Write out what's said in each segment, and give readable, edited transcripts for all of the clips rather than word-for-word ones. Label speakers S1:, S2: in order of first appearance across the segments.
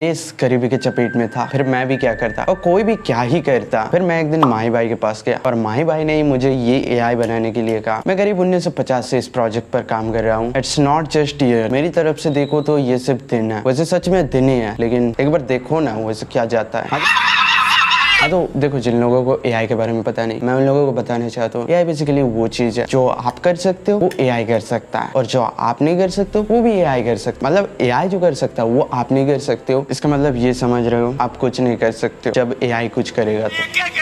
S1: इस गरीबी के चपेट में था। फिर मैं भी क्या करता और कोई भी क्या ही करता। फिर मैं एक दिन माही भाई के पास गया और माही भाई ने ही मुझे ये एआई बनाने के लिए कहा। मैं करीब 1950 से इस प्रोजेक्ट पर काम कर रहा हूँ। इट्स नॉट जस्ट ईयर, मेरी तरफ से देखो तो ये सिर्फ दिन है। वैसे सच में दिन ही है, लेकिन एक बार देखो ना वैसे क्या जाता है। हाँ तो देखो, जिन लोगों को एआई के बारे में पता नहीं, मैं उन लोगों को बताना चाहता हूँ एआई बेसिकली वो चीज है जो आप कर सकते हो वो एआई कर सकता है, और जो आप नहीं कर सकते हो वो भी एआई कर सकता है। मतलब एआई जो कर सकता है वो आप नहीं कर सकते हो, इसका मतलब ये समझ रहे हो आप कुछ नहीं कर सकते हो जब एआई कुछ करेगा तो।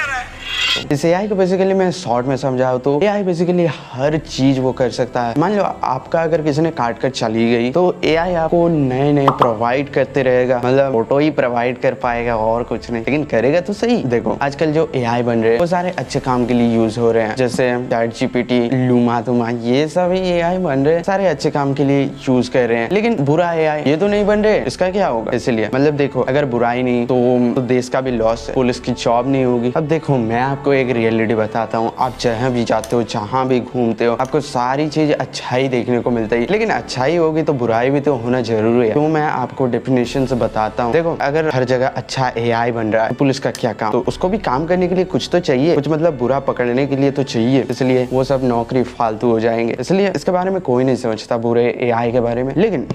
S1: इस एआई को बेसिकली मैं शॉर्ट में समझाऊं तो एआई बेसिकली हर चीज वो कर सकता है। मान लो आपका अगर किसी ने काट कर चली गई तो एआई आपको नए नए प्रोवाइड करते रहेगा। मतलब फोटो ही प्रोवाइड कर पाएगा और कुछ नहीं, लेकिन करेगा तो सही। देखो आजकल जो एआई बन रहे हैं वो सारे अच्छे काम के लिए यूज हो रहे हैं, जैसे ChatGPT, लूमा तुमा, ये सभी एआई बन रहे हैं सारे अच्छे काम के लिए यूज कर रहे हैं। लेकिन बुरा एआई ये तो नहीं बन रहे, इसका क्या होगा? इसलिए मतलब देखो, अगर बुराई नहीं तो देश का भी लॉस है, पुलिस की जॉब नहीं होगी। अब देखो मैं आपको एक रियलिटी बताता हूँ, आप जहाँ भी जाते हो जहाँ भी घूमते हो आपको सारी चीज अच्छाई देखने को मिलता है, लेकिन अच्छाई होगी तो बुराई भी तो होना जरूरी है। तो मैं आपको डेफिनेशन से बताता हूँ। देखो अगर हर जगह अच्छा एआई बन रहा है तो पुलिस का क्या काम? तो उसको भी काम करने के लिए कुछ तो चाहिए, कुछ मतलब बुरा पकड़ने के लिए तो चाहिए, इसलिए वो सब नौकरी फालतू हो जाएंगे। इसलिए इसके बारे में कोई नहीं सोचता बुरे एआई के बारे में, लेकिन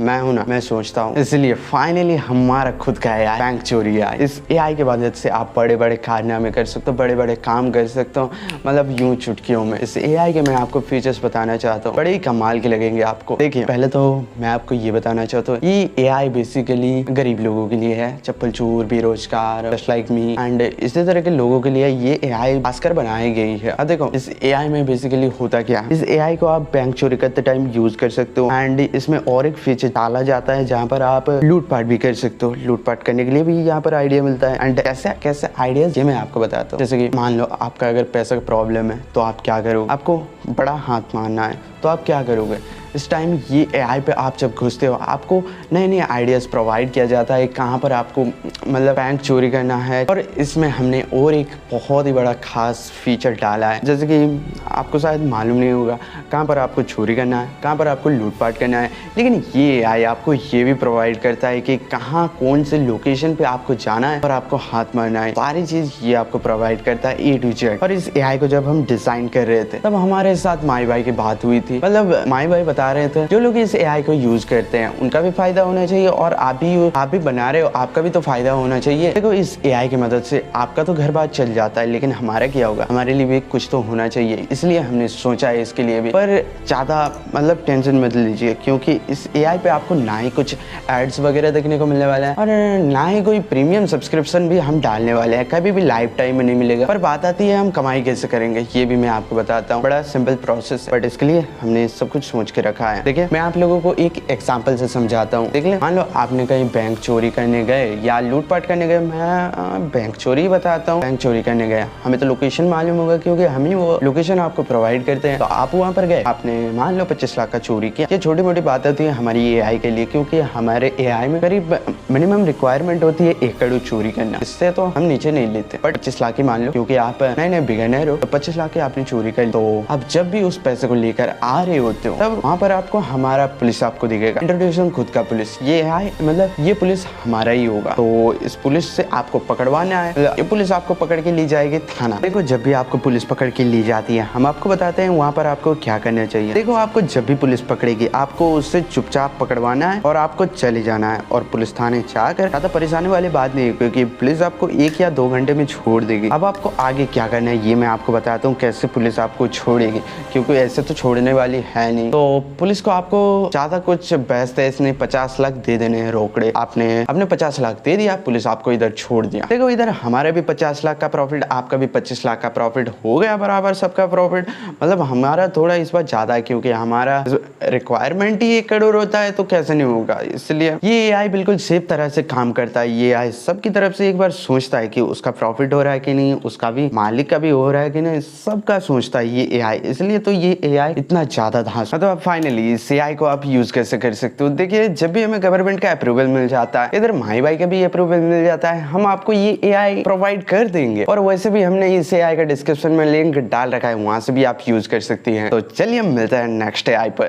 S1: मैं हूं ना, मैं सोचता हूँ। इसलिए फाइनली हमारा खुद का एआई, बैंक चोरी एआई। इस एआई की मदद से आप बड़े बड़े कारनामे कर सकते हो, बड़े बड़े काम कर सकते हो, मतलब यूं चुटकियों में। इस एआई के मैं आपको फीचर्स बताना चाहता हूँ, बड़े ही कमाल के लगेंगे आपको। देखिए पहले तो मैं आपको ये बताना चाहता हूँ, ये एआई बेसिकली गरीब लोगों के लिए है, चप्पल चोर, बेरोजगार, जस्ट लाइक मी एंड इसी तरह के लोगों के लिए ये एआई खासकर बनाई गई है। अब देखो इस एआई में बेसिकली होता क्या है, इस एआई को आप बैंक चोरी करते टाइम यूज कर सकते हो एंड इसमें और एक फीचर डाला जाता है जहाँ पर आप लूटपाट भी कर सकते हो। लूटपाट करने के लिए भी यहाँ पर आइडिया मिलता है। एंड कैसे आइडियाज ये मैं आपको बताता हूँ। जैसे कि मान लो आपका अगर पैसा का प्रॉब्लम है तो आप क्या करोगे? आपको बड़ा हाथ मारना है तो आप क्या करोगे? इस टाइम ये एआई पे आप जब घुसते हो आपको नए नए आइडियाज प्रोवाइड किया जाता है कहाँ पर आपको मतलब बैंक चोरी करना है। और इसमें हमने और एक बहुत ही बड़ा खास फीचर डाला है, जैसे कि आपको शायद मालूम नहीं होगा कहाँ पर आपको चोरी करना है, कहाँ पर आपको लूटपाट करना है, लेकिन ये एआई आपको ये भी प्रोवाइड करता है कि कहाँ कौन से लोकेशन पे आपको जाना है और आपको हाथ मारना है। सारी चीज ये आपको प्रोवाइड करता है A to Z। और इस एआई को जब हम डिजाइन कर रहे थे तब हमारे साथ माही भाई की बात हुई थी। मतलब माही भाई बता रहे थे जो लोग इस एआई को यूज करते हैं उनका भी फायदा होना चाहिए, और आप भी बना रहे हो आपका भी तो फायदा होना चाहिए। देखो इस एआई की मदद से आपका तो घर बार चल जाता है, लेकिन हमारा क्या होगा? हमारे लिए भी कुछ तो होना चाहिए, इसलिए हमने सोचा है इसके लिए भी। पर ज्यादा मतलब टेंशन मत लीजिए, क्योंकि इस एआई पे आपको ना ही कुछ एड्स वगैरह देखने को मिलने वाला है और ना ही कोई प्रीमियम सब्सक्रिप्शन भी हम डालने वाले हैं, कभी भी लाइफ टाइम में नहीं मिलेगा। पर बात आती है हम कमाई कैसे करेंगे, ये भी मैं आपको बताता हूँ। बड़ा सिंपल प्रोसेस है, बट इसके लिए हमने सब कुछ सोच के रखा है। देखिए मैं आप लोगों को एक एग्जांपल से समझाता हूँ। देख ले, मान लो आपने कहीं बैंक चोरी करने गए या लूटपाट करने गए। मैं बैंक चोरी ही बताता हूँ। बैंक चोरी करने गए, हमें तो लोकेशन मालूम होगा क्योंकि हम ही वो लोकेशन आपको प्रोवाइड करते हैं। तो आप वहाँ पर गए, आपने मान लो 25 लाख का चोरी किया। ये छोटी मोटी बात होती है हमारी एआई के लिए, क्योंकि हमारे एआई में करीब मिनिमम रिक्वायरमेंट होती है 1 करोड़ चोरी करना, इससे तो हम नीचे नहीं लेते। बट 25 लाख ही मान लो, क्योंकि आप नए बिगिनर हो, तो 25 लाख की आपने चोरी कर। तो अब जब भी उस पैसे को लेकर आ रहे होते हो तब वहाँ पर आपको हमारा पुलिस आपको दिखेगा। इंट्रोड्यूशन खुद का पुलिस, ये है मतलब ये पुलिस हमारा ही होगा। तो इस पुलिस से आपको पकड़वाना है, ये पुलिस आपको पकड़ के ले जाएगी थाना। देखो जब भी आपको पुलिस पकड़ के ली जाती है हम आपको बताते हैं वहाँ पर आपको क्या करना चाहिए। देखो आपको जब भी पुलिस पकड़ेगी आपको उससे चुपचाप पकड़वाना है और आपको चले जाना है, और पुलिस थाने जाकर ज्यादा परेशानी वाली बात नहीं है, क्योंकि पुलिस आपको 1 या 2 घंटे में छोड़ देगी। अब आपको आगे क्या करना है ये मैं आपको बताता हूँ, कैसे पुलिस आपको छोड़ेगी, क्योंकि ऐसे तो छोड़ने वाली है नहीं। तो पुलिस को आपको ज्यादा कुछ बहस तहस नहीं, 50 लाख दे देने हैं रोकड़े। आपने 50 लाख दे दिया, पुलिस आपको इधर छोड़ दिया। देखो इधर हमारा भी 50 लाख का प्रॉफिट, आपका भी 25 लाख का प्रॉफिट हो गया बराबर सबका प्रॉफिट। मतलब हमारा थोड़ा इस बार ज्यादा है, क्योंकि हमारा रिक्वायरमेंट ही 1 करोड़ होता है, तो कैसे नहीं होगा। इसलिए ये एआई बिल्कुल सेफ तरह से काम करता है। ये एआई सबकी तरफ से एक बार सोचता है कि उसका प्रॉफिट हो रहा है कि नहीं, उसका भी मालिक का भी हो रहा है कि नहीं, सबका सोचता है ये एआई। इसलिए तो ये एआई इतना ज्यादा धांस। मतलब फाइनली इस एआई को आप यूज कैसे कर सकते हो? देखिए जब भी हमें गवर्नमेंट का अप्रूवल मिल जाता है, इधर माही भाई का भी अप्रूवल मिल जाता है, हम आपको ये एआई प्रोवाइड कर देंगे। और वैसे भी हमने इस एआई का डिस्क्रिप्शन में लिंक डाल रखा है, वहां से भी आप यूज कर सकती हैं। तो चलिए मिलते हैं नेक्स्ट एआई पर।